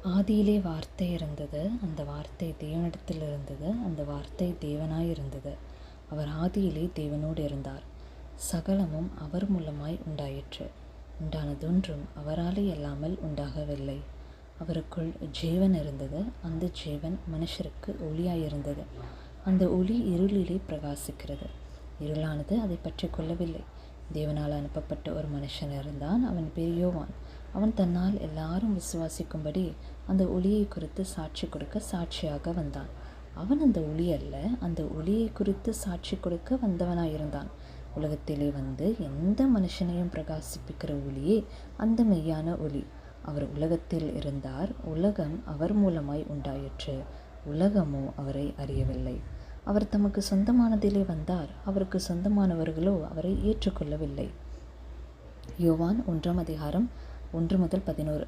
ஆதியிலே வார்த்தை இருந்தது, அந்த வார்த்தை தேவனிடத்தில் இருந்தது, அந்த வார்த்தை தேவனாய் இருந்தது. அவர் ஆதியிலே தேவனோடு இருந்தார். சகலமும் அவர் மூலமாய் உண்டாயிற்று. உண்டானதொன்றும் அவராலே அல்லாமல் உண்டாகவில்லை. அவருக்குள் ஜீவன் இருந்தது, அந்த ஜீவன் மனுஷருக்கு ஒளியாயிருந்தது. அந்த ஒளி இருளிலே பிரகாசிக்கிறது. இருளானது அதை பற்றி கொள்ளவில்லை. தேவனால் அனுப்பப்பட்ட ஒரு மனுஷன் இருந்தான். அவன் பேர் யோவான். அவன் தன்னால் எல்லாரும் விசுவாசிக்கும்படி அந்த ஒளியை குறித்து சாட்சி கொடுக்க சாட்சியாக வந்தான். அவன் அந்த ஒளி அல்ல, அந்த ஒளியை குறித்து சாட்சி கொடுக்க வந்தவனாயிருந்தான். உலகத்திலே வந்து எந்த மனுஷனையும் பிரகாசிப்பிக்கிற ஒளியே அந்த மெய்யான ஒளி. அவர் உலகத்தில் இருந்தார், உலகம் அவர் மூலமாய் உண்டாயிற்று, உலகமோ அவரை அறியவில்லை. அவர் தமக்கு சொந்தமானதிலே வந்தார், அவருக்கு சொந்தமானவர்களோ அவரை ஏற்றுக்கொள்ளவில்லை. யோவான் 1 அதிகாரம் 1 முதல் 11.